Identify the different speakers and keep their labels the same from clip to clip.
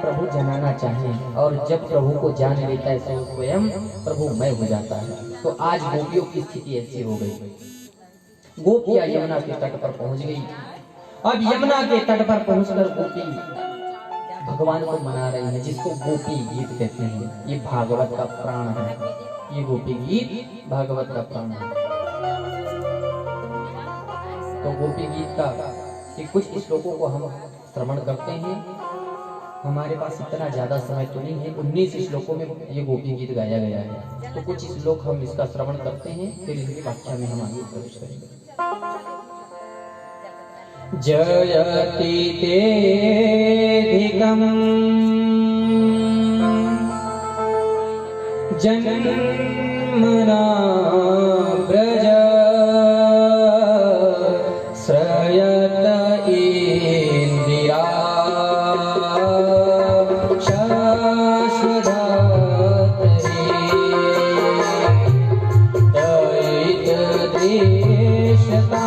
Speaker 1: प्रभु जनाना चाहे और जब प्रभु को जान लेता है तो स्वयं प्रभुमय हो जाता है। तो आज गोपियों की स्थिति ऐसी हो गई, गोपियां यमुना के तट पर पहुंच गई। अब यमुना के तट पर पहुंचकर गोपी भगवान को मना रही है, जिसको गोपी गीत कहते हैं। ये भागवत का प्राण है, ये गोपी गीत भागवत का प्राण है। तो गोपी गीत का कि कुछ श्लोकों को हम श्रवण करते हैं। हमारे पास इतना ज्यादा समय तो नहीं है, 19 श्लोकों में ये गोपी गीत गाया गया है। तो कुछ श्लोक हम इसका श्रवण करते हैं, फिर इसकी व्याख्या में हम आगे प्रवेश करेंगे। जयति तेधिकम् जन्मना व्रज श्रयत इंदिरा शाश्वतरे दयित देशता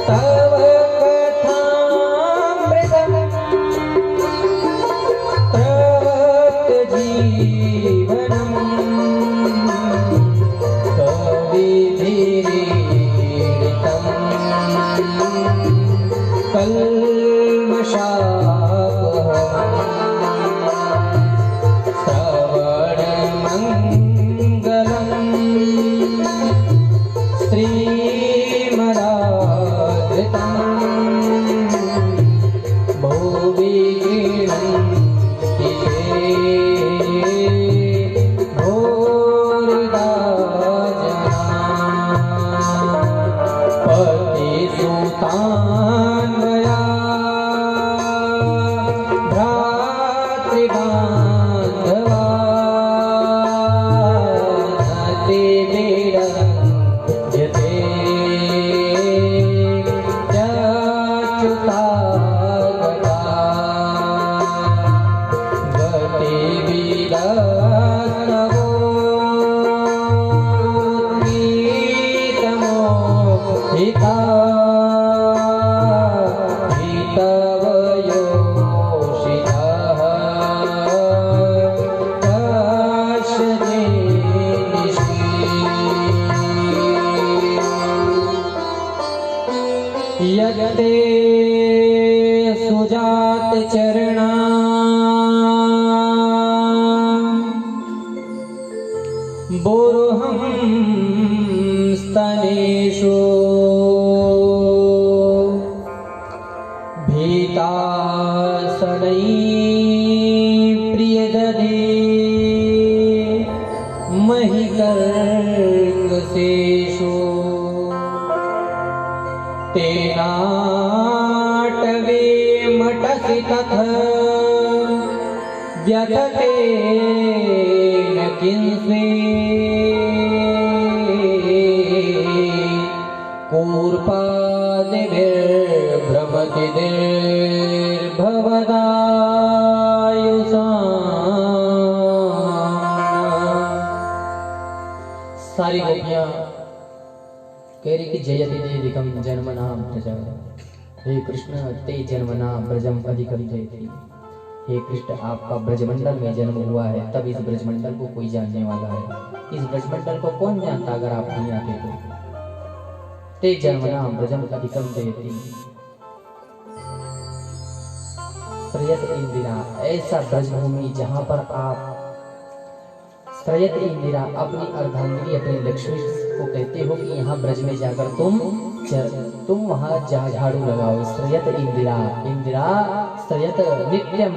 Speaker 2: तव कथामृतम्
Speaker 1: सुजात चरणा बोरोहं स्तनेषु भीतासनै प्रियदधे महिकर्कशेषु तेनाटवे मटसि तथ व्यथते न किंसे कूर्पादिभिर्भ्रमति सारी गोपियां कह रही कि जयति देविकम जन्मनाम प्रजा। हे कृष्ण ते जन्मनाम ब्रजम अधिकम जयति। हे कृष्ण आपका ब्रजमंडल में जन्म हुआ है, तब इस ब्रजमंडल को कोई जानने वाला है। इस ब्रजमंडल को कौन जानता अगर आप नहीं आते तो। ते जन्मनाम ब्रजम अधिकम जयति। श्रयत इंदिरा, ऐसा ब्रजभूमि जहां पर आप श्रयत इंदिरा अपनी अर्धांगिनी अपनी लक्ष्मी को कहते हो कि यहाँ ब्रज में जाकर तुम वहां झाड़ू लगाओ। श्रयत इंदिरा, इंदिरा श्रयत नित्यम,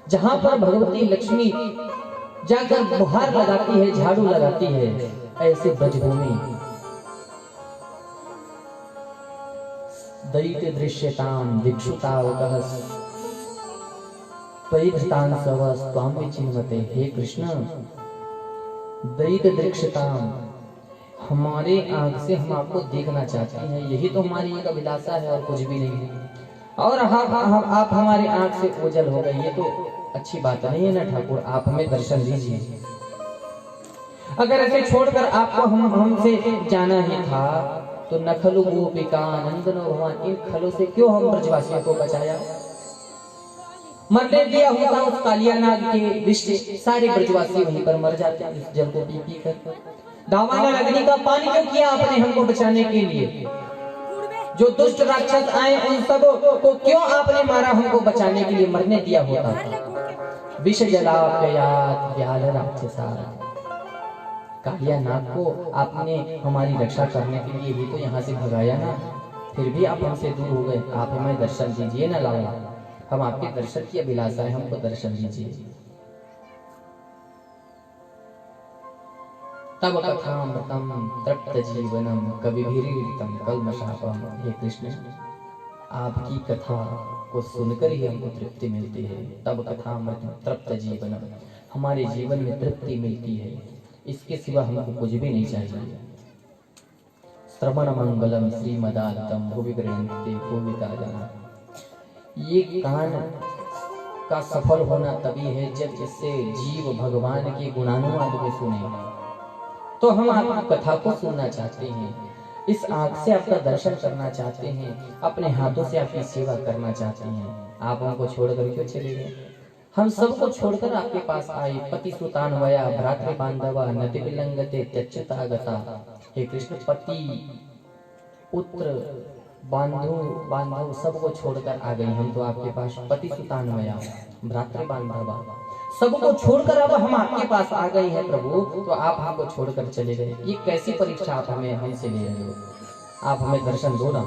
Speaker 1: जहां पर भगवती लक्ष्मी जाकर बुहार लगाती है, झाड़ू लगाती है, ऐसे ब्रजभूमि दैत्य दृश्यताम दिक्षुतावकः परिधृतान सवस्त्वाम विचिन्वते। हे कृष्ण दैत्य दृक्षताम, हमारे आंख से हम आपको देखना चाहते हैं, यही तो हमारी एक अभिलाषा है और कुछ भी नहीं है। और आप हमारे आंख से ओझल हो गए, ये तो अच्छी बात नहीं है ना ठाकुर, आप हमें दर्शन दीजिए। अगर ऐसे छोड़कर आपको हमसे जाना ही था तो नखलु गोपिका नंदनो भगवान, इन खलों से क्यों हम ब्रजवासियों को बचाया। मरने दिया होता उस कालिया नाग के विष से, सारे ब्रजवासी वहीं पर मर जाते हैं इस जल को पी पी कर। दावानल अग्नि का पानी क्यों किया आपने हमको बचाने के लिए। जो दुष्ट राक्षस आए उन सब को क्यों आपने मारा हमको बचाने के लिए, मरने दिया होता। विष जलापयात व्याल राक्षसा, कालिया नाग को आपने हमारी रक्षा करने के लिए भी तो यहाँ से भगाया ना, फिर भी आप हमसे दूर हो गए। आप हमें दर्शन दीजिए ना लाला, हम आपके दर्शन की अभिलाषा है, हमको दर्शन दीजिए। तब कथामृतम तृप्त जीवनम कविभिरीडितम कल्मषापम। हे कृष्ण आपकी कथा को सुनकर ही हमको तृप्ति मिलती है। तब कथामृतम तृप्त जीवनम, हमारे जीवन में तृप्ति मिलती है, इसके सिवा हमको कुछ भी नहीं चाहिए। श्रवण मंगलम श्रीमदानतम भुवि गृह्णन्ति भुविता जना। ये कान का सफल होना तभी है जब इससे जीव भगवान के गुणानुवाद को सुने। तो हम आपकी कथा को सुनना चाहते हैं, इस आंख से आपका दर्शन करना चाहते हैं, अपने हाथों से आपकी सेवा करना चाहते हैं। आप हमको छोड़कर क्यों चले गए। हम सबको छोड़कर आपके पास आए। पति सुतान वया भ्रातृ बांधवा नति विलंगते त्यच्युता गता। हे कृष्ण पति पुत्र बांधव सबको छोड़कर आ गई हम तो आपके पास। पति सुतान वया भ्रातृ बांधवा सबको छोड़कर अब हम आपके पास आ गए हैं प्रभु, तो आप हमको छोड़कर चले गए। ये कैसी परीक्षा आप हमें हमसे ले रहे हो। आप हमें दर्शन दो ना।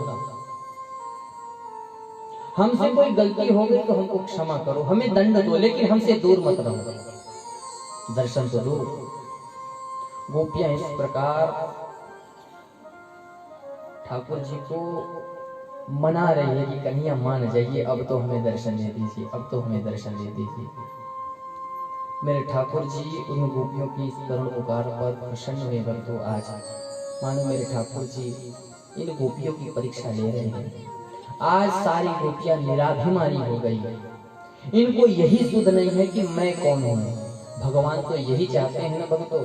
Speaker 1: हमसे कोई गलती हो गई तो हमको क्षमा करो, हमें दंड दो, लेकिन हमसे दूर मत रहो। दर्शन तो दो। गोपियां इस प्रकार ठाकुर जी को मना रही है कि कन्हैया मान जाइए, अब तो हमें दर्शन दे दीजिए, अब तो हमें दर्शन दे दीजिए। मेरे ठाकुर जी उन गोपियों की इस करुण पुकार पर प्रसन्न हुए। भक्तों आज मानो मेरे ठाकुर जी इन गोपियों की परीक्षा ले रहे हैं। आज सारी गोपियां निराभिमानी हो गई। इनको यही सुध नहीं है कि मैं कौन हूँ। भगवान तो यही चाहते हैं ना भक्तों,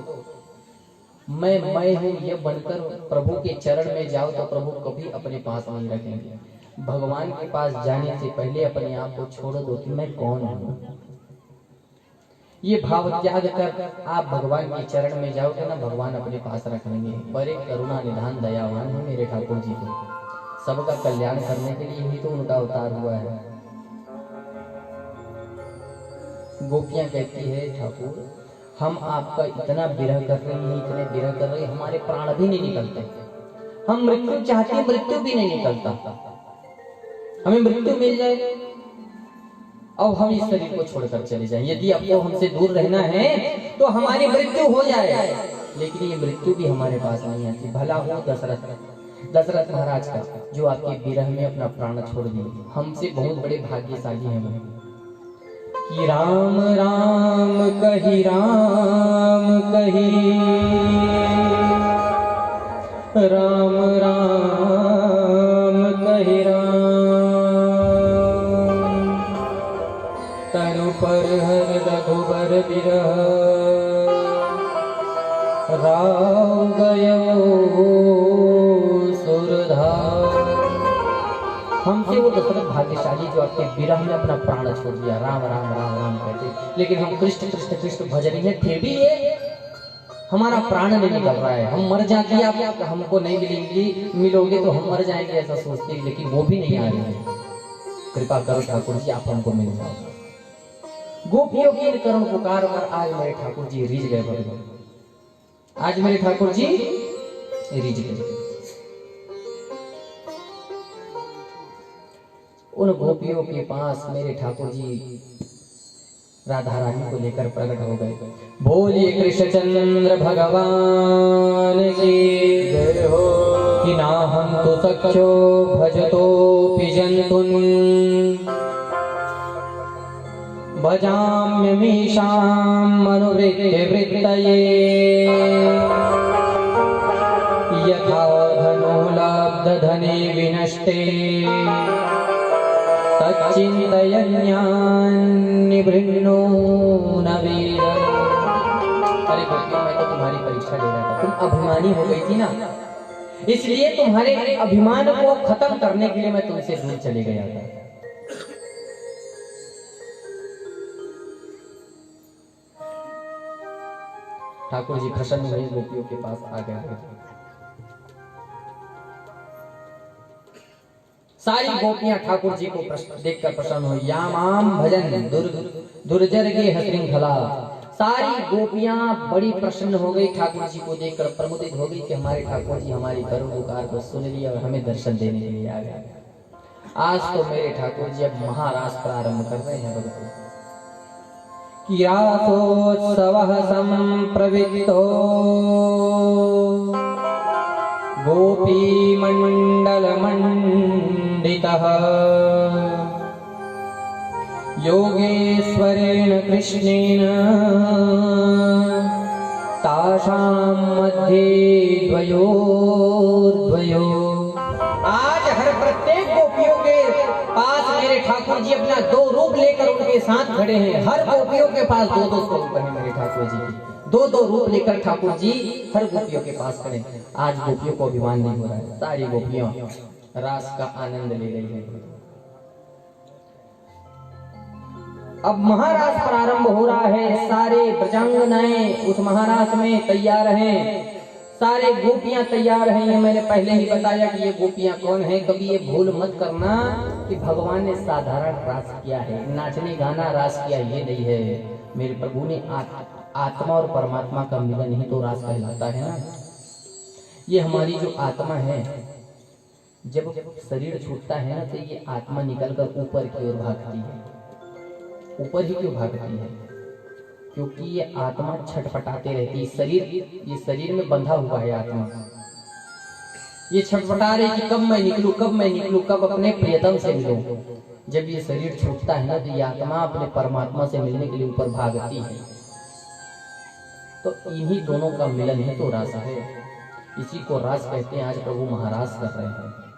Speaker 1: मैं हूँ ये बनकर प्रभु के चरण में जाओ तो प्रभु कभी अपने पास नहीं रखेंगे। भगवान के पास जाने से पहले अपने आप को छोड़ दो कि मैं कौन हूँ। ये भाव त्याग कर आप भगवान के चरण में जाओगे ना, भगवान अपने पास रखेंगे। बड़े करुणा निधान दयावान है मेरे ठाकुर जी को। सबका कल्याण करने के लिए ही तो उनका अवतार हुआ है। गोपियां कहती है ठाकुर हम आपका इतना विरह कर रही हैं, इतने विरह कर रही, हमारे प्राण भी नहीं निकलते। हम मृत्यु चाहते हैं, मृत्यु भी नहीं निकलता। हमें मृत्यु मिल जाए और हम इस शरीर को छोड़कर चले जाएं। यदि आपको हमसे दूर रहना है तो हमारी मृत्यु हो जाए, लेकिन ये मृत्यु भी हमारे पास नहीं आती। भला हो दशरथ महाराज का जो आपके विरह में अपना प्राण छोड़ दिए। हमसे बहुत बड़े भाग्यशाली हैं वो कि राम राम कही राम कही, राम राम कही राम, तनु पर हर रघुबर बिरह, राम गयो सुरधार। हमसे वो दशरथ भाग्यशाली जो आपके विरह में अपना प्राण छोड़ दिया। राम राम राम राम कहते, लेकिन हम कृष्ण कृष्ण कृष्ण भज रहे हैं, फिर भी ये हमारा प्राण नहीं निकल रहा है। हम मर जाते, आप हमको नहीं मिलेंगी, मिलोगे तो हम मर जाएंगे ऐसा सोचते हैं, लेकिन वो भी नहीं आ रही है। कृपा करो ठाकुर जी आप हमको मिल जाओ। गोपियों की करुण पुकार पर आज मेरे ठाकुर जी रिझ गए भगवान। आज मेरे ठाकुर जी रिझ गए। उन गोपियों के पास मेरे ठाकुर जी राधा रानी को लेकर प्रकट हो गए। बोलिए कृष्णचंद्र भगवान की जय हो। कि ना हम तो सख्यो भजतो पिजंतुन, भजाम्यमीशां मनुवृत्ति वृत्तये, यथा धनुलब्धधने विनष्टे, तच्चिन्तयन्यान्निवृन्नो न वेद। अरे गोपियों मैं तो तुम्हारी परीक्षा ले रहा था, तुम अभिमानी हो गई थी ना, इसलिए तुम्हारे अभिमान को खत्म करने के लिए मैं तुमसे दूर चले गया था। ठाकुर जी प्रसन्न हुए, गोपियों के पास आ गए। सारी गोपियां ठाकुर जी को देखकर प्रसन्न हुई। यामाम भजन दुर्जर्गे हृंखला। सारी गोपियां बड़ी प्रसन्न हो गई, ठाकुर जी को देखकर प्रमुदित हो गई कि हमारे ठाकुर जी हमारी करुण पुकार को सुन लिया और हमें दर्शन देने के लिए आ गए। आज तो मेरे ठाकुर जी अब महारास प्रारंभ कर रहे हैं भक्तों। कि रासोत्सवः संप्रवृत्तो गोपी मंडल मंडितः, योगेश्वरेण कृष्णेन तासां मध्ये द्वयोर्द्वयो। आज हर प्रत्येक गोपियों के पास मेरे ठाकुर जी अपना दो रूप लेकर उनके साथ खड़े हैं। हर गोपियों के पास दो दो स्वरूप है मेरे ठाकुर जी की, दो दो रूप लेकर ठाकुर जी हर गोपियों के पास खड़े हैं। आज गोपियों को अभिमान नहीं हो रहा है, सारी गोपियां रास का आनंद ले रही हैं। अब महारास प्रारंभ हो रहा है, सारे ब्रजांगनाएं उस महारास में तैयार हैं, सारे गोपियां तैयार हैं। ये मैंने पहले ही बताया कि ये गोपियां कौन है। कभी ये भूल मत करना कि भगवान ने साधारण रास किया है, नाचने गाना रास किया ये नहीं है। मेरे प्रभु ने आत्मा और परमात्मा का मिलन ही तो रास कहलाता है ना। ये हमारी जो आत्मा है, जब शरीर छूटता है ना तो ये आत्मा निकलकर ऊपर की ओर भागती है। ऊपर ही क्यों भागती है? क्योंकि ये आत्मा छटपटाते रहती है। ये शरीर में बंधा हुआ है आत्मा, ये छटपटा रही कि कब मैं निकलूं, कब मैं निकलूं, कब अपने प्रियतम से मिलूं। जब ये शरीर छूटता है ना तो ये आत्मा अपने परमात्मा से मिलने के लिए ऊपर भागती है। तो इन्हीं दोनों का मिलन है तो रास है, इसी को रास कहते हैं। आज प्रभु महारास कर रहे हैं।